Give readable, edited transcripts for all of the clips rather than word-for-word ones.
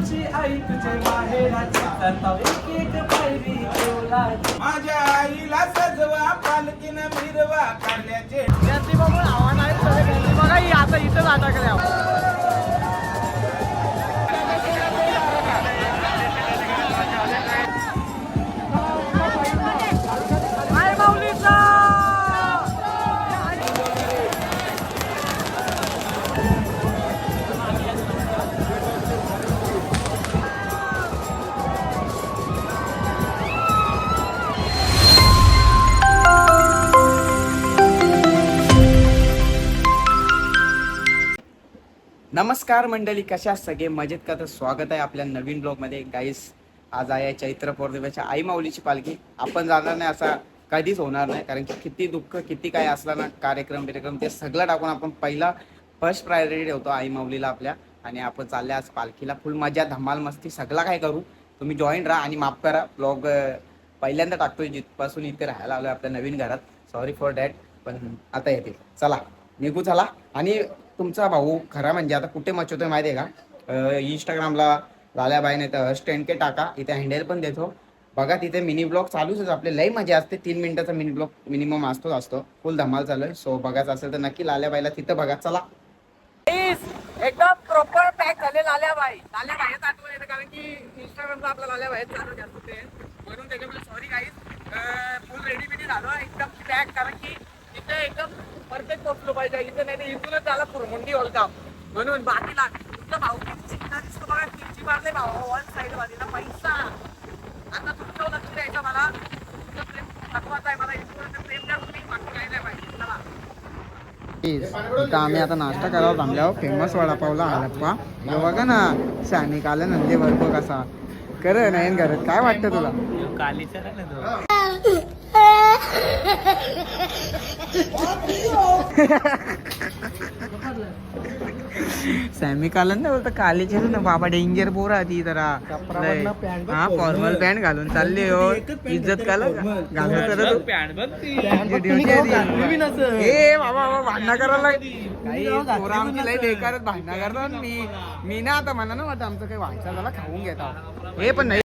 आई तुझे माहेराची करता एक एक पायरी देवलाची. माझ्या आईला सजवा पालखीनं मिरवा करण्याचे गर्दी बघून आव्हान आहे सगळे गर्दी बघा ही आता इथंच अटकल्या. नमस्कार मंडळी, कशा सगळे मजेत का? तर स्वागत आहे आपल्या नवीन ब्लॉगमध्ये. गाईस, आज आहे चैत्र पौर्णिमेच्या आई माऊलीची पालखी. आपण जाणार नाही असा कधीच होणार नाही, कारण की किती दुःख किती काय असला ना, कार्यक्रम ते सगळं टाकून आपण पहिला फर्स्ट प्रायोरिटी ठेवतो आई माऊलीला आपल्या. आणि आपण चालले आज पालखीला. फुल मजा, धमाल मस्ती सगळं काय करू. तुम्ही जॉईन राहा आणि माफ करा, ब्लॉग पहिल्यांदा टाकतोय जिथपासून इथे राहायला आलोय आपल्या नवीन घरात. सॉरी फॉर दॅट, पण आता येते. चला निघू, चला. आणि तुमचा भाऊ खरा म्हणजे आता कुठे मचवतोय माहिती आहे का? इंस्टाग्रामला लाल्याबाई नाही तर 10K टाका, इथे हँडल पण देतो बघा. तिथे मिनी ब्लॉग चालूच आपले, लई मजा असते. 3 मिनिटाचा मिनी ब्लॉग मिनिमम असतो. फुल धमाल चालू आहे. सो बघायचं असेल तर नक्की लाल्याबाईला तिथं बघा. चला. एकदम प्रॉपर पॅक झाले लाल्याबाई. लाल्याबाईच आठवण येते कारण की इंस्टाग्रामचा आपला लाल्याबाई चालू जास्त ते, म्हणून त्याच्यामुळे सॉरी गाईज. फुल रेडी झालो एकदम पॅक, कारण की तिथे एकदम परफेक्ट पोहोचलो पाहिजे. इथे नाही तर इथूनच झाला पुरमुंडी होलता, म्हणून बाकीला तुमचा भाऊ चिंता दिसतो बघा. किमची मारले भाऊ वन साईड वालीला पैसा. आता तुमचं लक्ष द्यायचं मला, तुमचं प्रेम महत्वाचं आहे. मला इथून प्रेम द्या तुम्ही, बाकी काय नाही पाहिजे. चला. इथं आम्ही आता नाश्ता करायला थांबल्यावर फेमस वडापावला आलप्पा. हे बघा ना, शानिक आलं नंदे भरपूर कसा कर नाही घरात. काय वाटतं तुला? सॅमी कालन ना बोलतो कालीचे ना बाबा, डेंजर पोर ती जरा. हा फॉर्मल पॅन्ट घालून चालले हो. इज्जत घालत हे बाबा भांडणं करायला पोरं आमची लई बेकारच भांडणं करतात. मी ना आता म्हणा ना आता आमचं काही व्हायचं झाला खाऊन घेता हे पण नाही.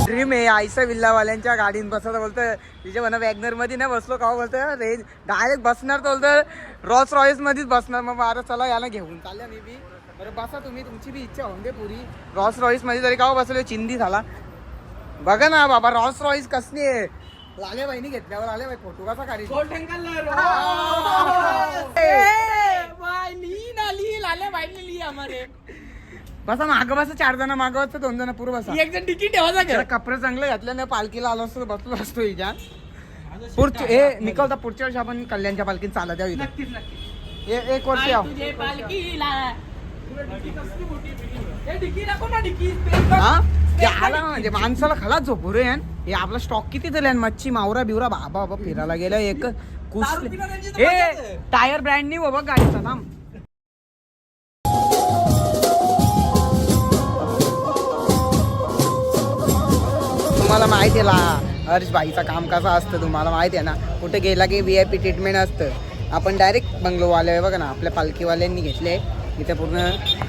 ड्रीम आहे आयसा विल्लावाल्यांच्या गाडीत बसत. बोलतं तिच्या म्हणा वॅगनर मध्ये नाही बसलो का, बोलतं रेंज डायरेक्ट बसणार तर बोलतं रॉल्स रॉयस मध्येच बसणार. मग अरे चला याला घेऊन चालल्या मी बी. बरं बसा तुम्ही, तुमची बी इच्छा होऊन दे पुरी. रॉल्स रॉयस मध्ये तरी का बसलो, चिंदी झाला. बघा ना बाबा, रॉल्स रॉयस कसली आहे. लाल्या बाईनी घेतल्यावर आले बाई फोटो कसा काढी. लाल्या बाईनी लिही आम्हाला. बसा माग बसा, 4 जण मागं बसतं, 2 जण पुढे बसा. एक जण तिकीट ठेवा. कपडे चांगले घातल्याने पालखीला आलो असतो बसलो असतो हिच्या पुढच्या. हे निकलता पुढच्या वर्षी आपण कल्याणच्या पालखीत चालत यावी. एक वर्ष याव म्हणजे माणसाला खलाच झोपू रे. हे आपला स्टॉक किती झाले, मच्छी मावरा बिवरा बाबा बाबा फिरायला गेला एक कुस. हे टायर ब्रँड न्यू बाबा गाडीचा. थांब, तुम्हाला माहिती आहे ना हर्ष भाईचं काम कसं असतं, तुम्हाला माहिती आहे ना. कुठे गेला की VIP ट्रीटमेंट असतं. आपण डायरेक्ट बंगलोवाले बघा ना, आपल्या पालखीवाल्यांनी घेतले इथे पूर्ण.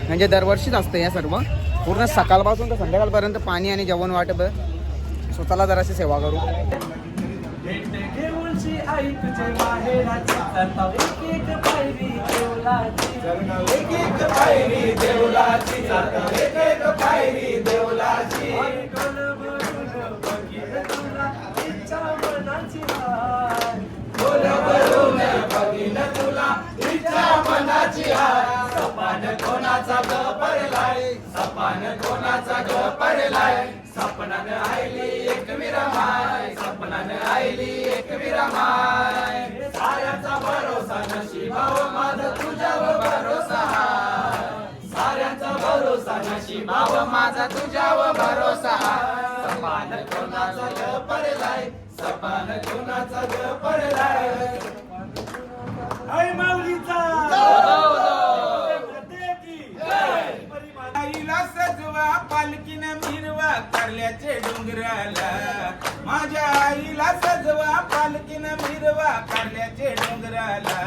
म्हणजे दरवर्षीच असतं या सर्व, पूर्ण सकाळपासून तर संध्याकाळपर्यंत पाणी आणि जेवण वाटप. स्वतःला जराशी सेवा करू. आई तुझे माहेराची करता एक एक पायरी देवलाची. एक एक पायरी देवलाची, एक एक पायरी देवलाची. इच्छा मनाची हाय, भरून बघीन तुला इच्छा मनाची हाय. सपान कोणाचा ग पडलाय, सपान कोणाचा ग पडलाय. सपनान आईली एक विरमाय, सपनान आईली एक विरमाय. साऱ्याचा भरोसा नशिबावर माझ तुझ्यावर भरोसा. साऱ्याचा तुझ्याशी भाव माझा तुझ्यावर भरोसा सपान कोणाचा ग पडलाय सपान कोणाचा ग पडलाय आई माऊलीचा आईला सजवा पालखीनं मिरवा कारल्याचे डोंगराला माझ्या आईला सजवा पालखीनं मिरवा कारल्याचे डोंगराला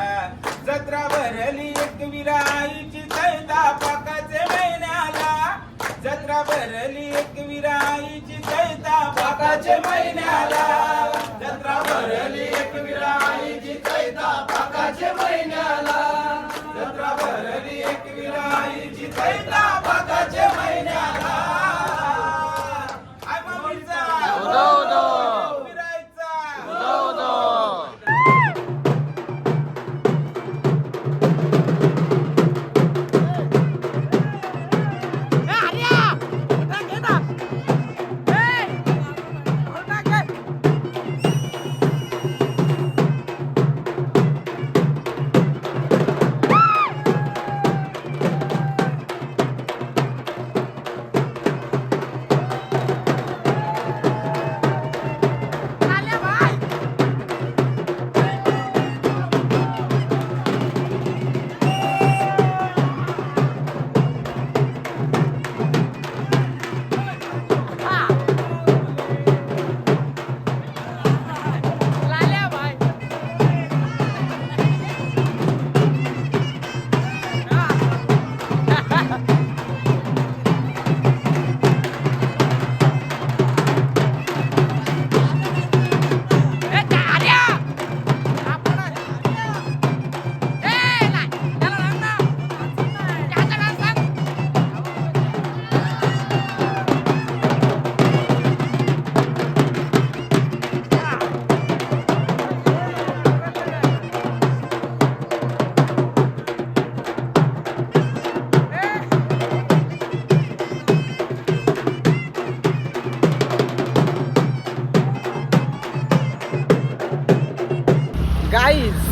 जत्रा भरली एक विरा आईची चैता पाकाचे महिन्याला जत्रा भरली एक विरा आईची चैता पाकाचे महिन्याला जत्रा भरली एक विरा आईची चैता पाकाचे महिन्याला जत्रा भरली एक विरा आईची चैता पाकाचे महिन्याला आय माऊलीचा विरायचा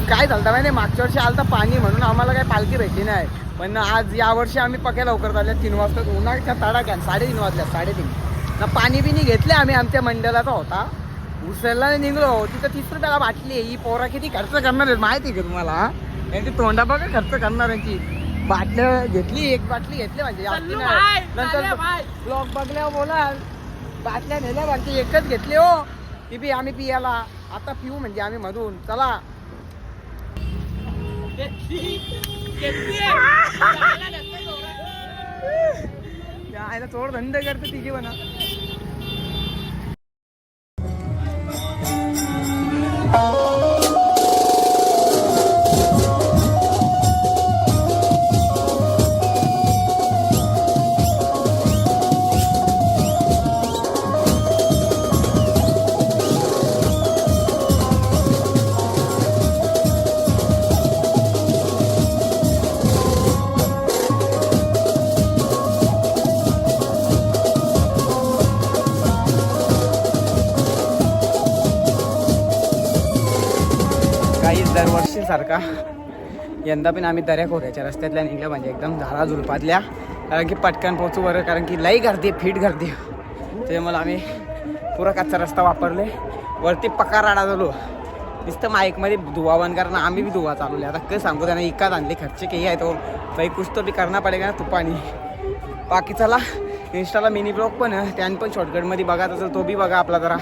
काय झालं माहिती मागच्या वर्षी आलं तर पाणी म्हणून आम्हाला काही पालखी भेटली नाही पण आज यावर्षी आम्ही पक्या लवकर झाल्या 3 वाजता उन्हाळ्याच्या तडाख्यान 3:30 वाजल्या 3:30 ना पाणी बिनी घेतले आम्ही आमच्या मंडळाचा होता उचलला निघलो तिथं 30 रुपयाला बाटली ही पोरा किती खर्च करणार आहे माहिती आहे का तुम्हाला यांची तोंडा बघा खर्च करणार यांची बाटल्या घेतली एक बाटली घेतली म्हणजे नंतर ब्लॉग बघल्यावर बोला बाटल्या नेल्या बाटली एकच घेतली हो ती बी आम्ही पियाला आता पिऊ म्हणजे आम्ही मधून चला आयला चोर धंदे करते तिघी म्हणा दरवर्षीसारखा यंदा पण आम्ही दऱ्याखोऱ्याच्या रस्त्यातल्या निघल्या म्हणजे एकदम झाडा झुलपातल्या कारण की पटकन पोचू बरं कारण की लई गर्दी फिट गर्दी त्यामुळे आम्ही पुरा कच्चा रस्ता वापरले वरती पक्का राडा झालो नुसतं माईकमध्ये धुवा बंद करणं आम्ही बी धुवा चालवले आता काय सांगू त्यांना इकात आणले खर्चे काही आहे तो बाई कुछ तो बी करना पडेगा ना तुपानी बाकी चला इंस्टाला मिनी ब्लॉग पण त्याने पण शॉर्टकटमध्ये बघत असेल तो बी बघा आपला जरा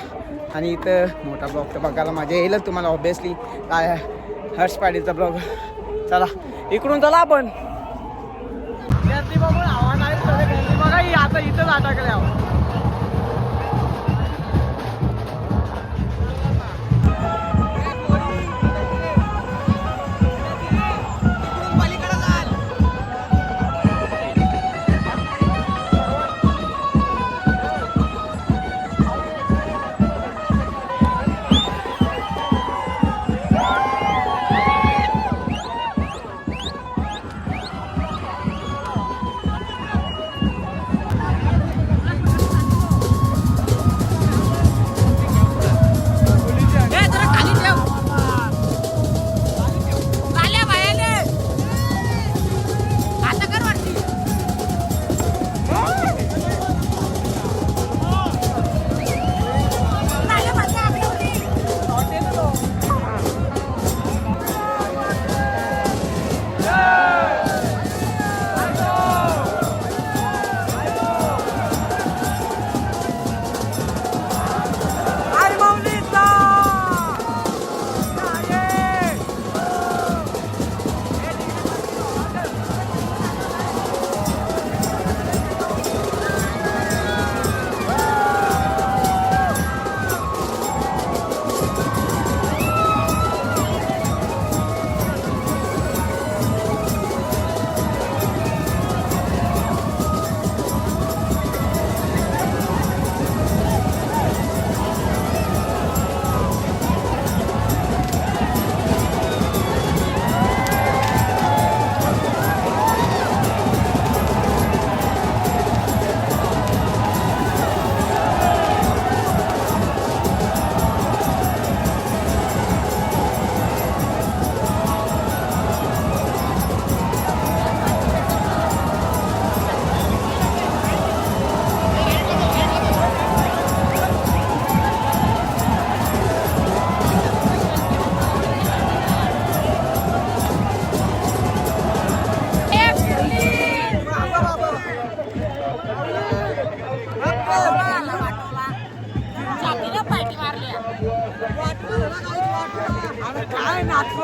आणि इथं मोठा ब्लॉग तर बघायला मजा येईलच तुम्हाला ऑब्विसली काय हर्ष पाडीचा ब्लॉग चला इकडून चला आपण गर्दी बघून आवाज आहे गर्दी बघा ही आता इथंच अटकले आहोत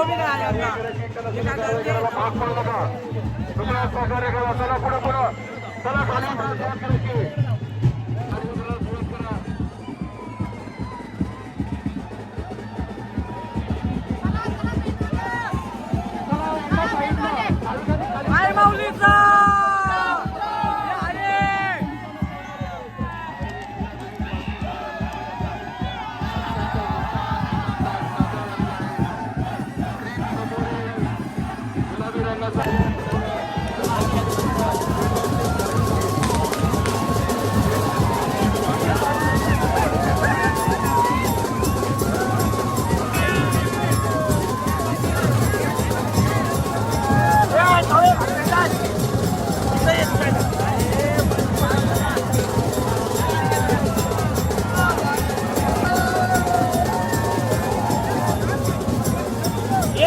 तो बी नाही आले आता. हे काय करते? आई माऊलीचा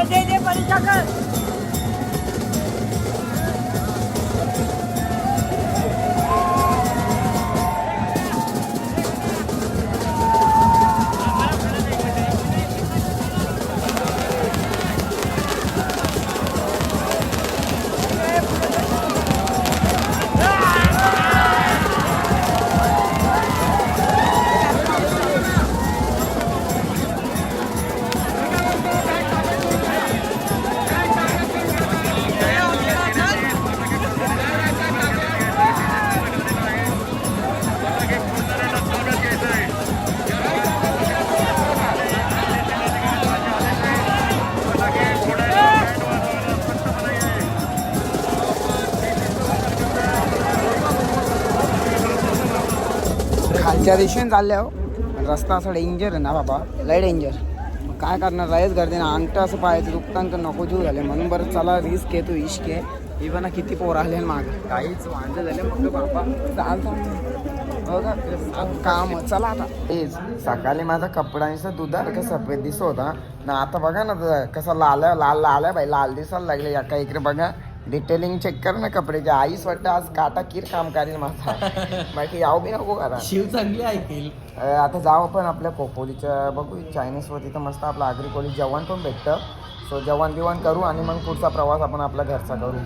अरे दे परीक्षा कर. खालच्या दिशेने चालल्या हो. रस्ता असा डेंजर आहे ना बाबा, लय डेंजर. काय करणार, लयच गर्दी ना. अंगठं असं पाहायचं दुखतान तर नको जीव झाले. म्हणून बरं चला रिस्क आहे, तू इश्क आहे. इव्हन किती पोर आले माग, काहीच वांदे झाले. मग बाबा बघा काम चला आता. तेच सकाळी माझा कपडा नुसतं दुधासारखं सफेद दिसत होता ना. आता बघा ना कसा लाल लाल बाई, लाल दिसायला लागले. एका इकडे बघा डिटेलिंग चेक कर ना कपड्याची. आईच वाटतं आज काटा किर काम करेल माझा. बाकी याव बी नको करा. शिव चांगली ऐकेल. आता जाऊ आपण आपल्या खोपोलीच्या बघू चायनीजवर. तिथं मस्त आपलं आगरी कॉलेज जेवण पण भेटतं. सो जेवण बिवण करू आणि मग पुढचा प्रवास आपण आपल्या घरचा करू.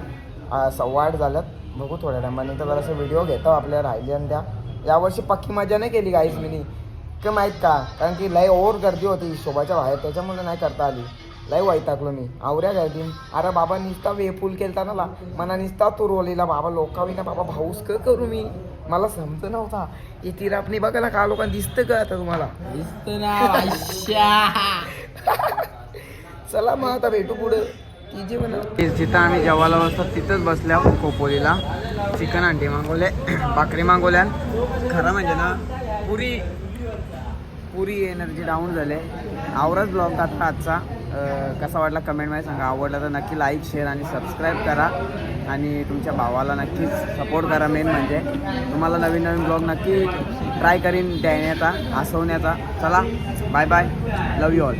8:15 झाल्यात. बघू थोड्या टायमाने तर जरासं व्हिडिओ घेतो आपल्या राहिली. आणि त्या यावर्षी पक्की मजा नाही केली गाईज मी का माहीत का, कारण की लय ओव्हर गर्दी होती शोभाच्या बाहेर, त्याच्यामुळे नाही करता आली. लय वैतागलो मी. आवऱ्या गर्दी. अरे बाबा निसता फुल केलता ना मना, निसता तू रोलीला बाबा लोकावी ना बाबा. भाऊस का करू मी, मला समजत नव्हता. इथे रापणी बघायला का लोकांना दिसतं का आता तुम्हाला? दिसतं ना. चला मग आता भेटू पुढे. जिथं आम्ही जेवायला बसतो तिथंच बसल्या खोपोलीला. चिकन अंडी मागवले, भाकरी मागवल्या. खरं म्हणजे ना पुरी एनर्जी डाऊन झाले. आवरच ब्लॉग आता आजचा. कसा वाटला कमेंटमध्ये सांगा. आवडला तर नक्की लाईक शेअर आणि सबस्क्राईब करा. आणि तुमच्या भावाला नक्कीच सपोर्ट करा. मेन म्हणजे तुम्हाला नवीन नवीन ब्लॉग नक्की ट्राय करीन देण्याचा, हसवण्याचा. चला bye bye, love you all.